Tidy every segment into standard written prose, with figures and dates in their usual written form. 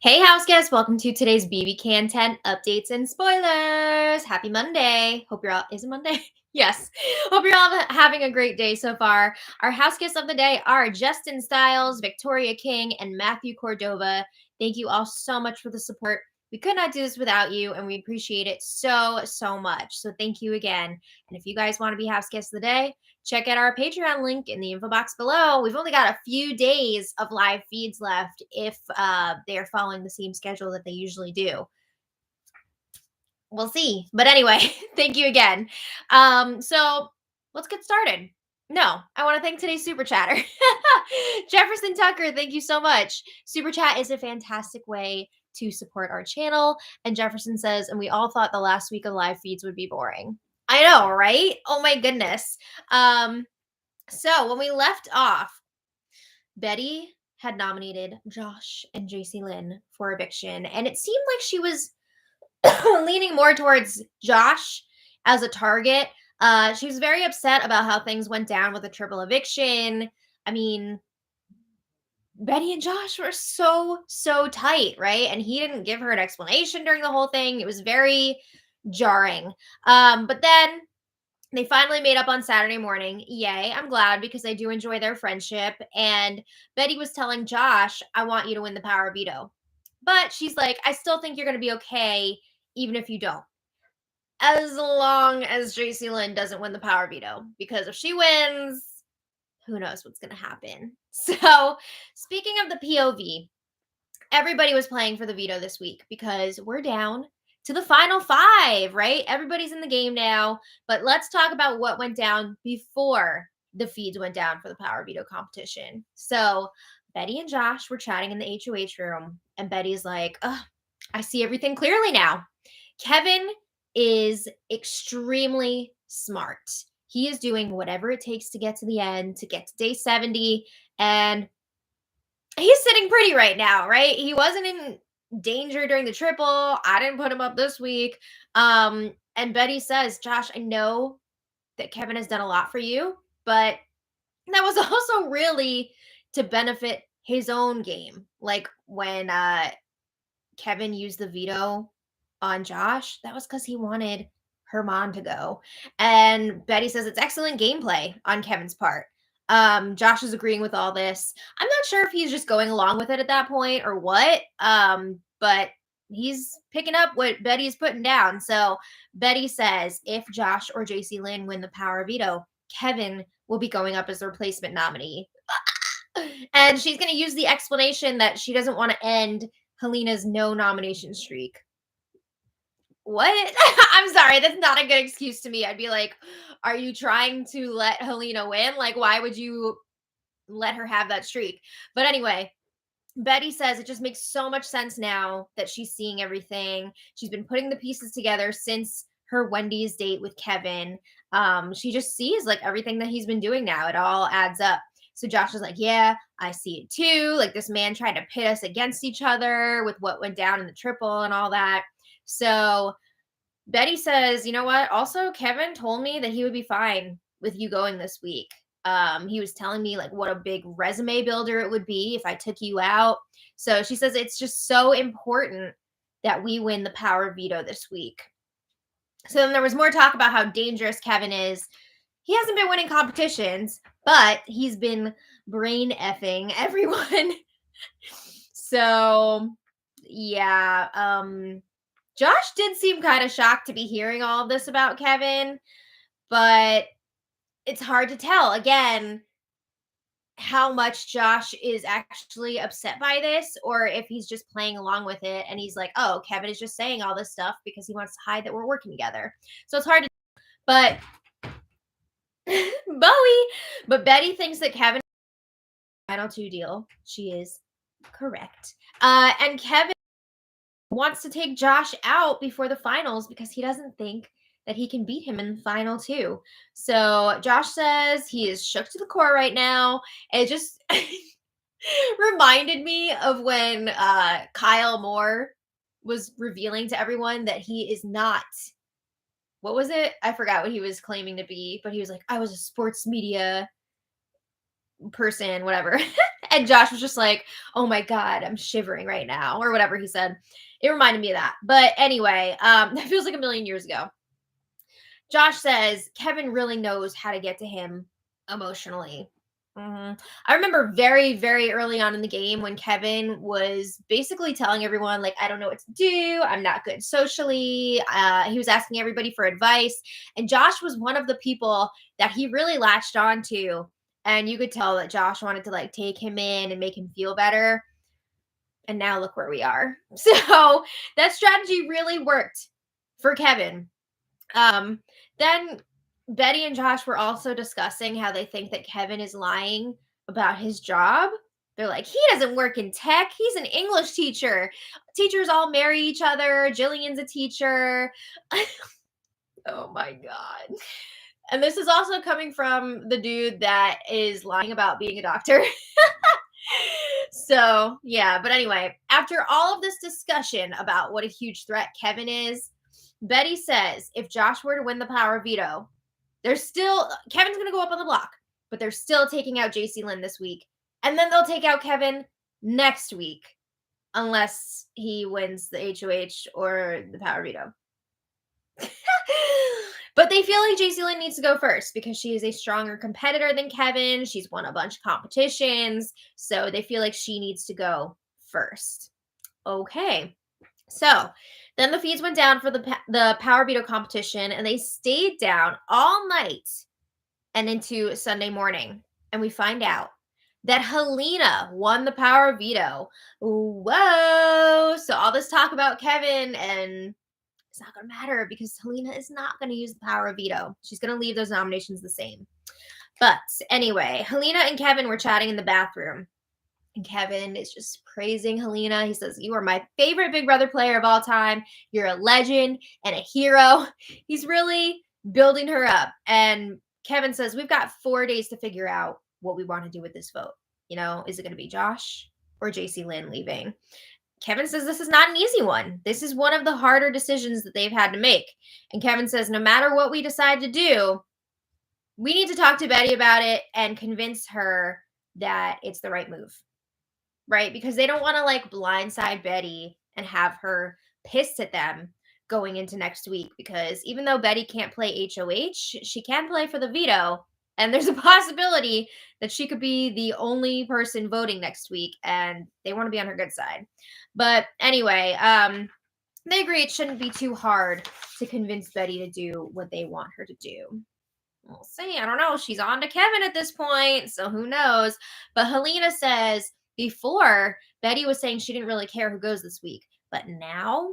Hey, house guests, welcome to today's BBCan 10 updates and spoilers. Happy Monday. Hope you're all, is it Monday? Yes. Hope you're all having a great day so far. Our house guests of the day are Justin Stiles, Victoria King, and Matthew Cordova. Thank you all so much for the support. We could not do this without you, and we appreciate it so much. So thank you again. And if you guys want to be house guests of the day, check out our Patreon link in the info box below. We've only got a few days of live feeds left if they're following the same schedule that they usually do. We'll see. But anyway, thank you again. So let's get started. No, I want to thank today's super chatter. Jefferson Tucker, thank you so much. Super chat is a fantastic way to support our channel. And Jefferson says, and we all thought the last week of live feeds would be boring. I know, right? Oh my goodness. So when we left off, Betty had nominated Josh and JC Lynn for eviction, and it seemed like she was leaning more towards Josh as a target. She was very upset about how things went down with the triple eviction. I mean, Betty and Josh were so tight, right? And he didn't give her an explanation during the whole thing. It was very jarring. But then they finally made up on Saturday morning. Yay, I'm glad because I do enjoy their friendship. And Betty was telling Josh, I want you to win the power veto. But she's like, I still think you're going to be okay, even if you don't. As long as JC Lynn doesn't win the power veto. Because if she wins, who knows what's going to happen. So, speaking of the POV, everybody was playing for the veto this week because we're down to the final 5, right? Everybody's in the game now, but let's talk about what went down before the feeds went down for the power veto competition. So Betty and Josh were chatting in the HOH room, and Betty's like, oh, I see everything clearly now. Kevin is extremely smart. He is doing whatever it takes to get to the end, to get to day 70, and he's sitting pretty right now, right? He wasn't in danger during the triple. I didn't put him up this week. And Betty says, Josh, I know that Kevin has done a lot for you, but that was also really to benefit his own game. Like when Kevin used the veto on Josh, that was because he wanted Herman to go. And Betty says it's excellent gameplay on Kevin's part. Josh is agreeing with all this. I'm not sure if he's just going along with it at that point or what. But he's picking up what Betty's putting down. So Betty says if Josh or JC Lynn win the power veto, Kevin will be going up as the replacement nominee. And she's going to use the explanation that she doesn't want to end Helena's no nomination streak. What? I'm sorry, that's not a good excuse to me. I'd be like, are you trying to let Helena win? Like, why would you let her have that streak? But anyway, Betty says it just makes so much sense now that she's seeing everything. She's been putting the pieces together since her Wendy's date with Kevin. She just sees like everything that he's been doing now. It all adds up. So Josh is like, yeah, I see it too. Like this man tried to pit us against each other with what went down in the triple and all that. So Betty says, you know what? Also, Kevin told me that he would be fine with you going this week. He was telling me like what a big resume builder it would be if I took you out. So she says it's just so important that we win the power veto this week. So then there was more talk about how dangerous Kevin is. He hasn't been winning competitions, but he's been brain effing everyone. So yeah, Josh did seem kind of shocked to be hearing all of this about Kevin, but it's hard to tell again how much Josh is actually upset by this or if he's just playing along with it and he's like, oh, Kevin is just saying all this stuff because he wants to hide that we're working together. So it's hard to, but Bowie, but Betty thinks that Kevin final 2 deal. She is correct. And Kevin wants to take Josh out before the finals because he doesn't think that he can beat him in the final 2. So Josh says he is shook to the core right now. It just reminded me of when Kyle Moore was revealing to everyone that he is not, what was it? I forgot what he was claiming to be, but he was like, I was a sports media person, whatever. And Josh was just like, oh my God, I'm shivering right now, or whatever he said. It reminded me of that. But anyway, that feels like a million years ago. Josh says Kevin really knows how to get to him emotionally. I remember very, very early on in the game when Kevin was basically telling everyone, like, I don't know what to do. I'm not good socially. He was asking everybody for advice. And Josh was one of the people that he really latched on to. And you could tell that Josh wanted to like take him in and make him feel better. And now look where we are. So that strategy really worked for Kevin. Then Betty and Josh were also discussing how they think that Kevin is lying about his job. They're like, he doesn't work in tech. He's an English teacher. Teachers all marry each other. Jillian's a teacher. Oh my God. And this is also coming from the dude that is lying about being a doctor. So, yeah. But anyway, after all of this discussion about what a huge threat Kevin is, Betty says if Josh were to win the power of veto, Kevin's going to go up on the block, but they're still taking out JC Lynn this week. And then they'll take out Kevin next week, unless he wins the HOH or the power veto. But they feel like JC Lynn needs to go first because she is a stronger competitor than Kevin. She's won a bunch of competitions. So they feel like she needs to go first. Okay. So then the feeds went down for the power veto competition, and they stayed down all night and into Sunday morning. And we find out that Helena won the power veto. Whoa. So all this talk about Kevin, and it's not going to matter because Helena is not going to use the power of veto. She's going to leave those nominations the same. But anyway, Helena and Kevin were chatting in the bathroom. And Kevin is just praising Helena. He says, you are my favorite Big Brother player of all time. You're a legend and a hero. He's really building her up. And Kevin says, we've got 4 days to figure out what we want to do with this vote. You know, is it going to be Josh or JC Lynn leaving? Kevin says this is not an easy one. This is one of the harder decisions that they've had to make. And Kevin says, no matter what we decide to do, we need to talk to Betty about it and convince her that it's the right move. Right? Because they don't want to like blindside Betty and have her pissed at them going into next week. Because even though Betty can't play HOH, she can play for the veto. And there's a possibility that she could be the only person voting next week. And they want to be on her good side. But anyway, they agree it shouldn't be too hard to convince Betty to do what they want her to do. We'll see. I don't know. She's on to Kevin at this point. So who knows? But Helena says, before, Betty was saying she didn't really care who goes this week. But now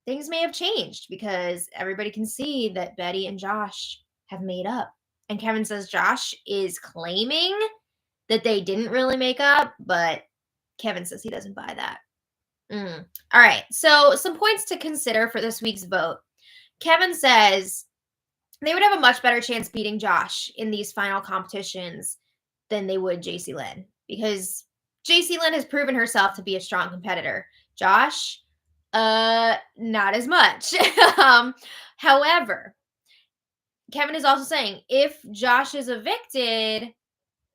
things may have changed because everybody can see that Betty and Josh have made up. And Kevin says Josh is claiming that they didn't really make up, but Kevin says he doesn't buy that. All right. So some points to consider for this week's vote. Kevin says they would have a much better chance beating Josh in these final competitions than they would JC Lynn because JC Lynn has proven herself to be a strong competitor. Josh, not as much. However, Kevin is also saying if Josh is evicted,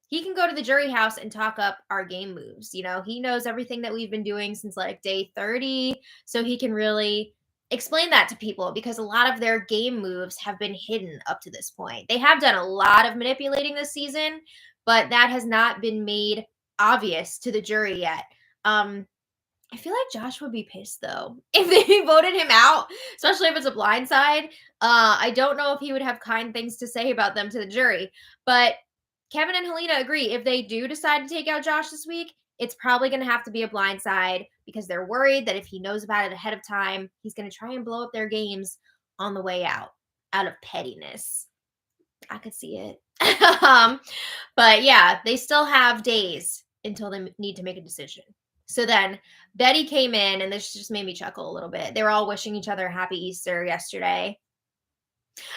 he can go to the jury house and talk up our game moves. You know, he knows everything that we've been doing since like day 30. So he can really explain that to people because a lot of their game moves have been hidden up to this point. They have done a lot of manipulating this season, but that has not been made obvious to the jury yet. I feel like Josh would be pissed though if they voted him out, especially if it's a blindside. I don't know if he would have kind things to say about them to the jury, but Kevin and Helena agree if they do decide to take out Josh this week, it's probably going to have to be a blindside because they're worried that if he knows about it ahead of time, he's going to try and blow up their games on the way out of pettiness. I could see it. But yeah, they still have days until they need to make a decision. So then Betty came in, and this just made me chuckle a little bit. They were all wishing each other happy Easter yesterday.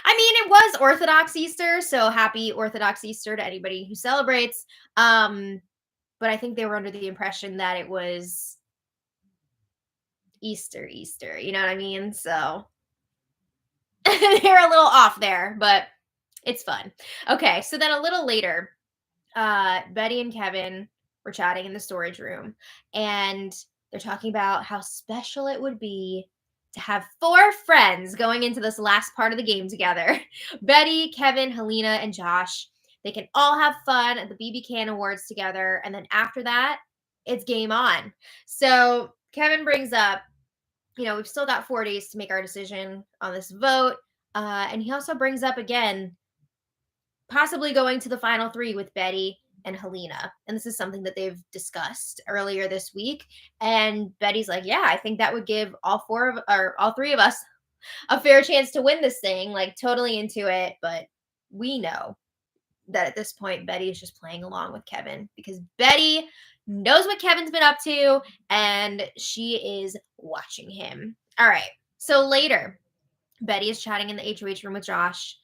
I mean, it was Orthodox Easter, so happy Orthodox Easter to anybody who celebrates. But I think they were under the impression that it was Easter, you know what I mean? So they're a little off there, but it's fun. Okay, so then a little later, Betty and Kevin were chatting in the storage room, and they're talking about how special it would be to have four friends going into this last part of the game together. Betty, Kevin, Helena, and Josh. They can all have fun at the BBCan Awards together, and then after that, it's game on. So Kevin brings up, we've still got 4 days to make our decision on this vote. And he also brings up again possibly going to the final three with Betty and Helena. And this is something that they've discussed earlier this week. And Betty's like, yeah, I think that would give all three of us a fair chance to win this thing, like totally into it. But we know that at this point, Betty is just playing along with Kevin because Betty knows what Kevin's been up to and she is watching him. All right. So later, Betty is chatting in the HOH room with Josh.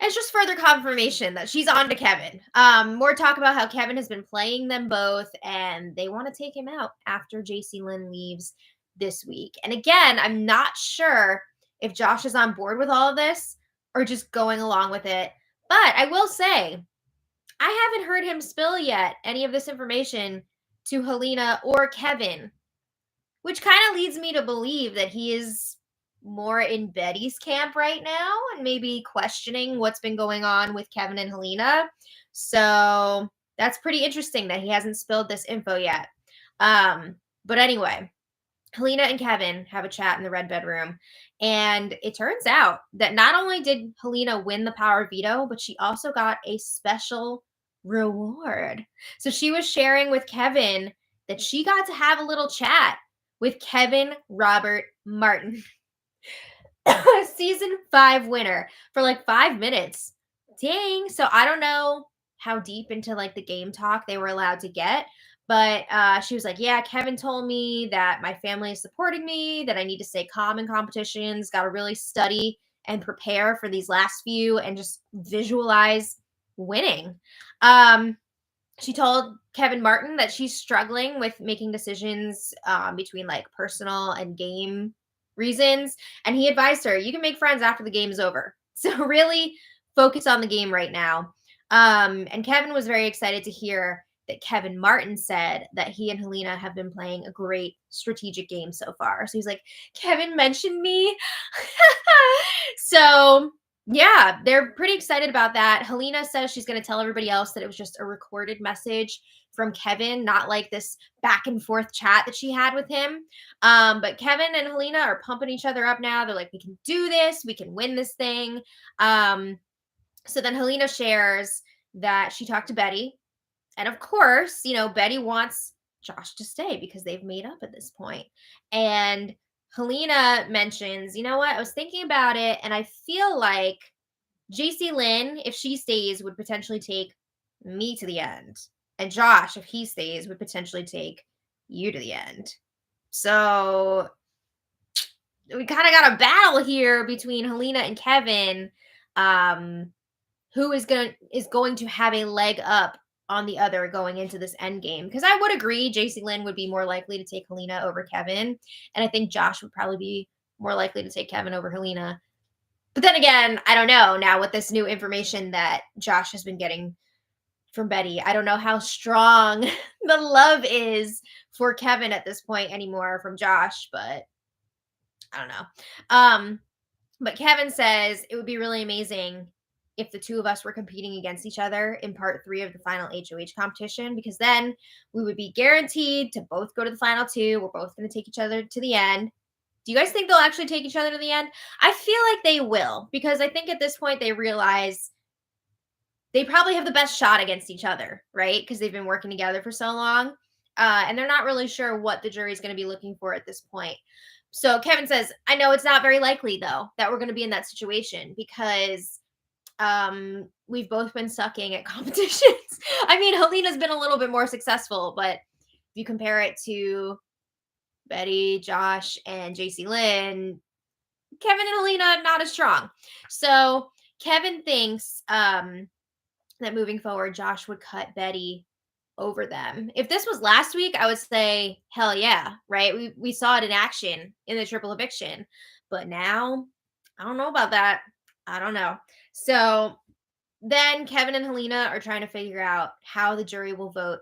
It's just further confirmation that she's on to Kevin. More talk about how Kevin has been playing them both and they want to take him out after JC Lynn leaves this week. And again, I'm not sure if Josh is on board with all of this or just going along with it. But I will say, I haven't heard him spill yet any of this information to Helena or Kevin, which kind of leads me to believe that he is more in Betty's camp right now and maybe questioning what's been going on with Kevin and Helena. So that's pretty interesting that he hasn't spilled this info yet. But anyway, Helena and Kevin have a chat in the red bedroom. And it turns out that not only did Helena win the power of veto, but she also got a special reward. So she was sharing with Kevin that she got to have a little chat with Kevin Robert Martin, season 5 winner, for like 5 minutes. Dang. So I don't know how deep into like the game talk they were allowed to get, but she was like, yeah, Kevin told me that my family is supporting me, that I need to stay calm in competitions, got to really study and prepare for these last few and just visualize winning. She told Kevin Martin that she's struggling with making decisions between like personal and game reasons. And he advised her, you can make friends after the game is over. So really focus on the game right now. And Kevin was very excited to hear that Kevin Martin said that he and Helena have been playing a great strategic game so far. So he's like, Kevin mentioned me. So yeah, they're pretty excited about that. Helena says she's going to tell everybody else that it was just a recorded message from Kevin, not like this back and forth chat that she had with him. But Kevin and Helena are pumping each other up now. They're like, we can do this. We can win this thing. So then Helena shares that she talked to Betty. And of course, Betty wants Josh to stay because they've made up at this point. And Helena mentions, you know what? I was thinking about it, and I feel like JC Lynn, if she stays, would potentially take me to the end. And Josh, if he stays, would potentially take you to the end. So we kind of got a battle here between Helena and Kevin. Who is going to have a leg up on the other going into this end game? Because I would agree JC Lynn would be more likely to take Helena over Kevin. And I think Josh would probably be more likely to take Kevin over Helena. But then again, I don't know now with this new information that Josh has been getting from Betty. I don't know how strong the love is for Kevin at this point anymore from Josh, but I don't know. But Kevin says it would be really amazing if the two of us were competing against each other in part 3 of the final HOH competition, because then we would be guaranteed to both go to the final 2. We're both going to take each other to the end. Do you guys think they'll actually take each other to the end? I feel like they will, because I think at this point they realize they probably have the best shot against each other, right? Because they've been working together for so long. And they're not really sure what the jury's going to be looking for at this point. So Kevin says, I know it's not very likely, though, that we're going to be in that situation because we've both been sucking at competitions. I mean, Helena's been a little bit more successful, but if you compare it to Betty, Josh, and JC Lynn, Kevin and Helena not as strong. So Kevin thinks that moving forward, Josh would cut Betty over them. If this was last week, I would say hell yeah, right? We saw it in action in the triple eviction. But now, I don't know about that. I don't know. So then Kevin and Helena are trying to figure out how the jury will vote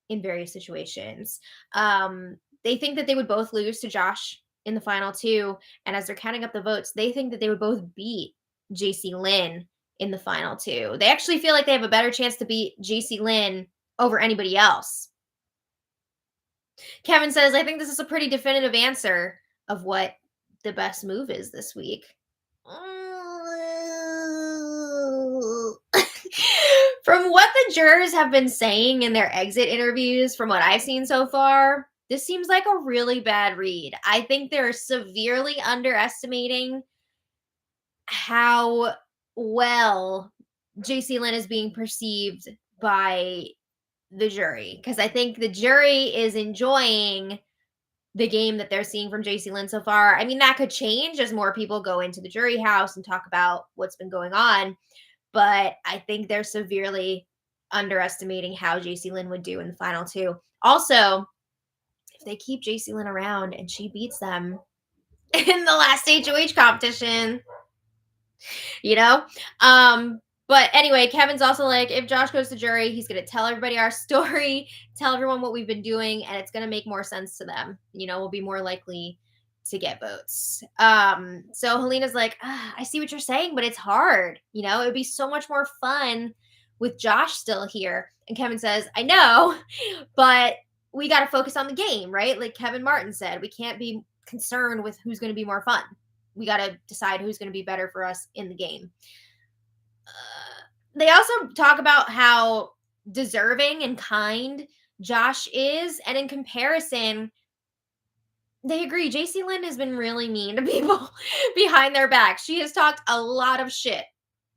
in various situations. They think that they would both lose to Josh in the final two. And as they're counting up the votes, they think that they would both beat JC Lynn in the final two. They actually feel like they have a better chance to beat JC Lynn over anybody else. Kevin says, I think this is a pretty definitive answer of what the best move is this week. From what the jurors have been saying in their exit interviews, from what I've seen so far, this seems like a really bad read. I think they're severely underestimating how well JC Lynn is being perceived by the jury, because I think the jury is enjoying the game that they're seeing from JC Lynn so far. I mean, that could change as more people go into the jury house and talk about what's been going on, but I think they're severely underestimating how JC Lynn would do in the final two. Also, if they keep JC Lynn around and she beats them in the last HOH competition, you know? But anyway, Kevin's also like, if Josh goes to jury, he's going to tell everybody our story, tell everyone what we've been doing, and it's going to make more sense to them. You know, we'll be more likely to get votes. So Helena's like, I see what you're saying, but it's hard. You know, it would be so much more fun with Josh still here. And Kevin says, I know, but we got to focus on the game, right? Like Kevin Martin said, we can't be concerned with who's going to be more fun. We got to decide who's going to be better for us in the game. They also talk about how deserving and kind Josh is. And in comparison, they agree. JC Lynn has been really mean to people behind their back. She has talked a lot of shit.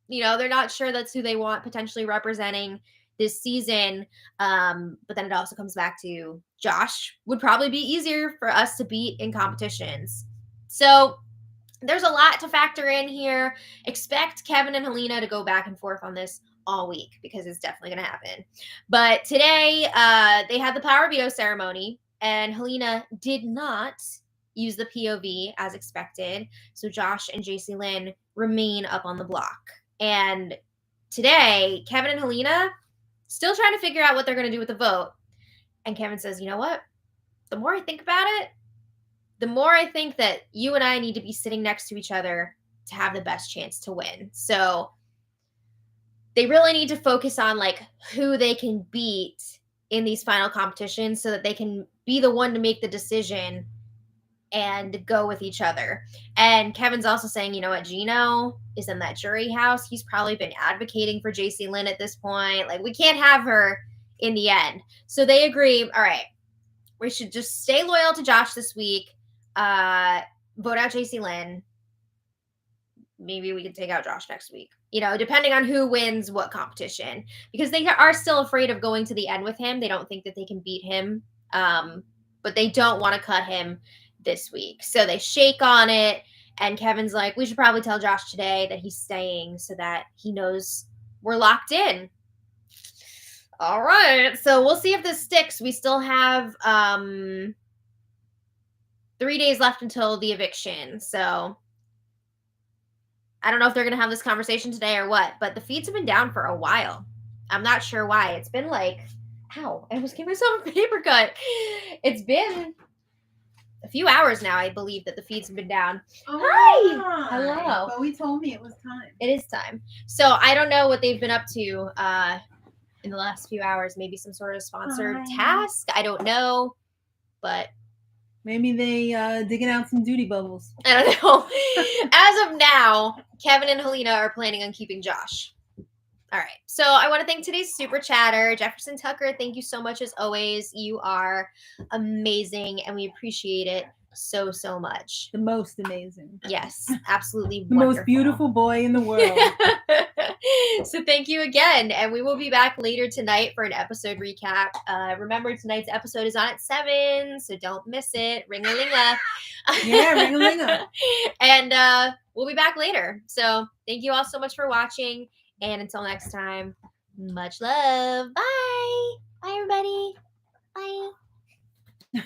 You know, they're not sure that's who they want potentially representing this season. But then it also comes back to Josh would probably be easier for us to beat in competitions. So there's a lot to factor in here. Expect Kevin and Helena to go back and forth on this all week because it's definitely going to happen. But today, they had the power veto ceremony, and Helena did not use the POV as expected. So Josh and JC Lynn remain up on the block. And today, Kevin and Helena still trying to figure out what they're going to do with the vote. And Kevin says, you know what? The more I think about it, the more I think that you and I need to be sitting next to each other to have the best chance to win. So they really need to focus on like who they can beat in these final competitions so that they can be the one to make the decision and go with each other. And Kevin's also saying, you know what, Gino is in that jury house. He's probably been advocating for JC Lynn at this point. Like, we can't have her in the end. So they agree, all right, we should just stay loyal to Josh this week. Vote out JC Lynn. Maybe we can take out Josh next week, you know, depending on who wins what competition, because they are still afraid of going to the end with him. They don't think that they can beat him, but they don't want to cut him this week. So they shake on it, and Kevin's like, we should probably tell Josh today that he's staying so that he knows we're locked in. All right, so we'll see if this sticks. We still have 3 days left until the eviction, so I don't know if they're going to have this conversation today or what, but the feeds have been down for a while. I'm not sure why. It's been like, ow, I almost gave myself a paper cut. It's been a few hours now, I believe, that the feeds have been down. Oh, hi. Hello. But we told me it was time. It is time. So I don't know what they've been up to in the last few hours. Maybe some sort of sponsored task. I don't know, but maybe they digging out some duty bubbles. I don't know. As of now, Kevin and Helena are planning on keeping Josh. All right. So I want to thank today's super chatter. Jefferson Tucker, thank you so much as always. You are amazing, and we appreciate it so, so much. The most amazing. Yes, absolutely the wonderful. most beautiful boy in the world. So thank you again, and we will be back later tonight for an episode recap. Remember, tonight's episode is on at 7, so don't miss it. Ring-a-ling-a. Yeah, ring-a-ling-a. And we'll be back later. So thank you all so much for watching, and until next time, much love. Bye. Bye, everybody. Bye.